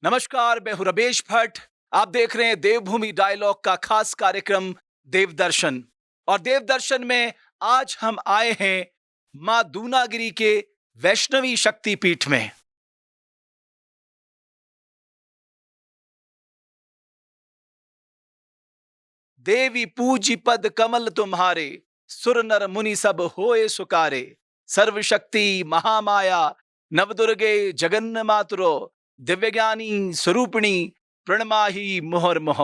नमस्कार, मैं हूं रमेश भट्ट। आप देख रहे हैं देवभूमि डायलॉग का खास कार्यक्रम देवदर्शन। और देवदर्शन में आज हम आए हैं मां दूनागिरी के वैष्णवी शक्तिपीठ में। देवी पूजी पद कमल तुम्हारे, सुर नर मुनि सब होए सुकारे। सर्वशक्ति महामाया नवदुर्गे जगन्न मातुरो, दिव्यज्ञानी स्वरूपिणी प्रणमाहि मुहुर्मुह।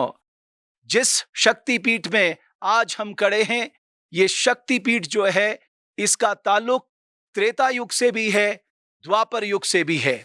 जिस शक्तिपीठ में आज हम खड़े हैं, ये शक्तिपीठ जो है, इसका ताल्लुक त्रेता युग से भी है, द्वापर युग से भी है।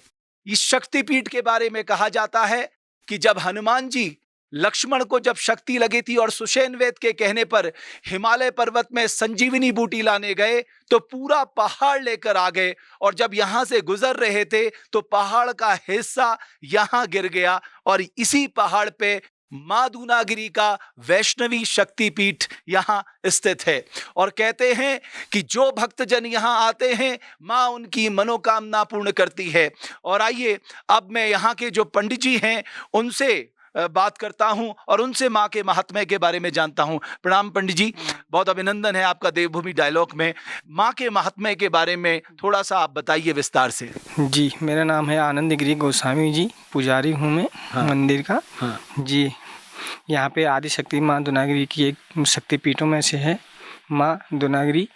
इस शक्तिपीठ के बारे में कहा जाता है कि जब हनुमान जी लक्ष्मण को जब शक्ति लगी थी और सुषेण वेद के कहने पर हिमालय पर्वत में संजीवनी बूटी लाने गए, तो पूरा पहाड़ लेकर आ गए। और जब यहां से गुजर रहे थे तो पहाड़ का हिस्सा यहां गिर गया और इसी पहाड़ पे मां दूनागिरी का वैष्णवी शक्तिपीठ यहां स्थित है। और कहते हैं कि जो भक्तजन यहां आते हैं, मां उनकी मनोकामना पूर्ण करती है। और आइए अब मैं यहां के जो पंडित जी हैं उनसे बात करता हूं और उनसे मां के महात्म्य के बारे में जानता हूं। प्रणाम पंडित जी, बहुत अभिनंदन है आपका देवभूमि डायलॉग में। मां के महात्म्य के बारे में थोड़ा सा आप बताइए विस्तार से। जी, मेरा नाम है आनंद गिरी गोस्वामी जी, पुजारी हूँ मैं। हाँ। मंदिर का। हाँ। जी, यहाँ पे आदि शक्ति माँ दूनागिरी की एक शक्तिपीठों में से है। माँ दूनागिरी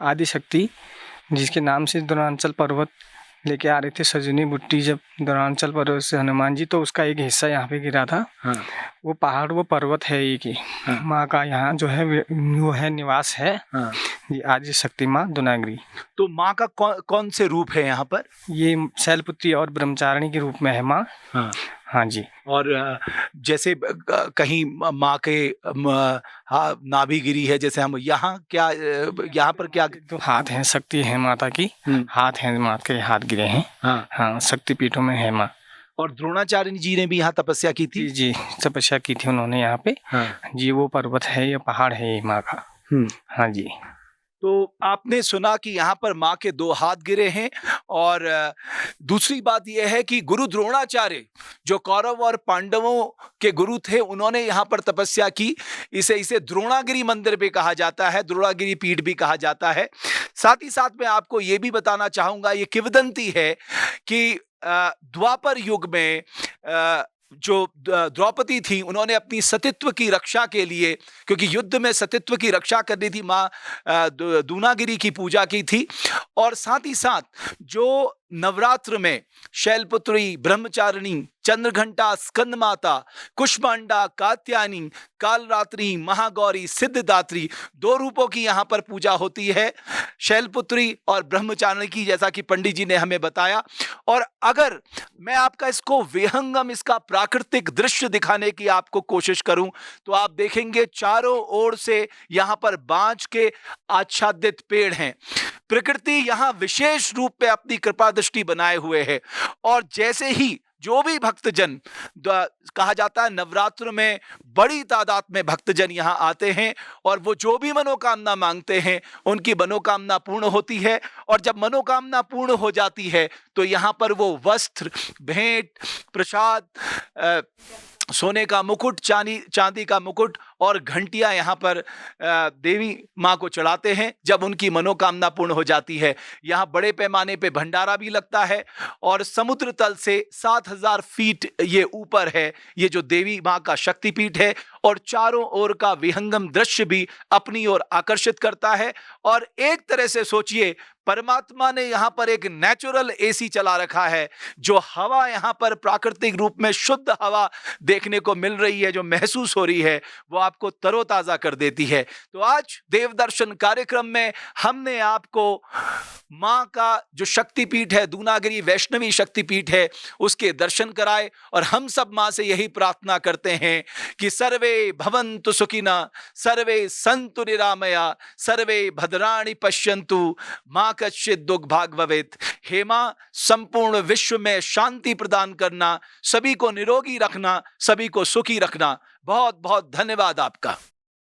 आदि शक्ति, जिसके नाम से द्रोणांचल पर्वत लेके आ रहे थे सजनी बुट्टी, जब द्रोणांचल पर्वत से हनुमान जी, तो उसका एक हिस्सा यहाँ पे गिरा था। हाँ। वो पहाड़, वो पर्वत है एक ही। हाँ। माँ का यहाँ जो है वो है निवास है। हाँ। ये आदि शक्ति माँ दूनागिरी। तो माँ का कौन से रूप है यहाँ पर? ये शैलपुत्री और ब्रह्मचारिणी के रूप में है माँ। हाँ। हाँ जी। और जैसे कहीं माँ के नाभि गिरी है, जैसे हम यहाँ क्या, यहाँ पर क्या? तो हाथ है, शक्ति है माता की। हाथ है, माता के हाथ गिरे हैं। हाँ हाँ, शक्तिपीठों में है माँ। और द्रोणाचार्य जी ने भी यहाँ तपस्या की थी? जी, तपस्या की थी उन्होंने यहाँ पे। हाँ। जी, वो पर्वत है, ये पहाड़ है ये माँ का। हाँ जी। तो आपने सुना कि यहाँ पर माँ के 2 हाथ गिरे हैं। और दूसरी बात यह है कि गुरु द्रोणाचार्य जो कौरव और पांडवों के गुरु थे, उन्होंने यहाँ पर तपस्या की। इसे द्रोणागिरी मंदिर भी कहा जाता है, द्रोणागिरी पीठ भी कहा जाता है। साथ ही साथ मैं आपको ये भी बताना चाहूँगा, ये किंवदंती है कि द्वापर युग में जो द्रौपदी थी, उन्होंने अपनी सतीत्व की रक्षा के लिए, क्योंकि युद्ध में सतीत्व की रक्षा करनी थी, माँ दूनागिरी की पूजा की थी। और साथ ही साथ जो नवरात्र में शैलपुत्री, ब्रह्मचारिणी, चंद्रघंटा, स्कंद माता, कुष्मांडा, कात्यायनी, कालरात्रि, महागौरी, सिद्धदात्री, 2 रूपों की यहाँ पर पूजा होती है, शैलपुत्री और ब्रह्मचारिणी की, जैसा कि पंडित जी ने हमें बताया। और अगर मैं आपका इसको विहंगम, इसका प्राकृतिक दृश्य दिखाने की आपको कोशिश करूं, तो आप देखेंगे चारों ओर से यहाँ पर बांज के आच्छादित पेड़ हैं। प्रकृति यहाँ विशेष रूप पे अपनी कृपा दृष्टि बनाए हुए है। और जैसे ही जो भी भक्तजन, कहा जाता है नवरात्र में बड़ी तादाद में भक्तजन यहाँ आते हैं और वो जो भी मनोकामना मांगते हैं, उनकी मनोकामना पूर्ण होती है। और जब मनोकामना पूर्ण हो जाती है तो यहाँ पर वो वस्त्र, भेंट, प्रसाद, सोने का मुकुट, चांदी का मुकुट और घंटियां यहाँ पर देवी माँ को चढ़ाते हैं जब उनकी मनोकामना पूर्ण हो जाती है। यहाँ बड़े पैमाने पे भंडारा भी लगता है और समुद्र तल से 7000 फीट ये ऊपर है ये जो देवी माँ का शक्तिपीठ है। और चारों ओर का विहंगम दृश्य भी अपनी ओर आकर्षित करता है। और एक तरह से सोचिए, परमात्मा ने यहाँ पर एक नेचुरल एसी चला रखा है। जो हवा यहाँ पर प्राकृतिक रूप में शुद्ध हवा देखने को मिल रही है, जो महसूस हो रही है, वो आपको तरोताजा कर देती है। तो आज देवदर्शन कार्यक्रम में हमने आपको माँ का जो शक्तिपीठ है, दूनागिरी वैष्णवी शक्तिपीठ है, उसके दर्शन कराए। और हम सब माँ से यही प्रार्थना करते हैं कि सर्वे भवन्तु सुखिनः, सर्वे सन्तु निरामया, सर्वे भद्राणि पश्यन्तु, माँ कश्चित् दुःख भाग् भवेत्। हे माँ, संपूर्ण विश्व में शांति प्रदान करना, सभी को निरोगी रखना, सभी को सुखी रखना। बहुत बहुत धन्यवाद आपका।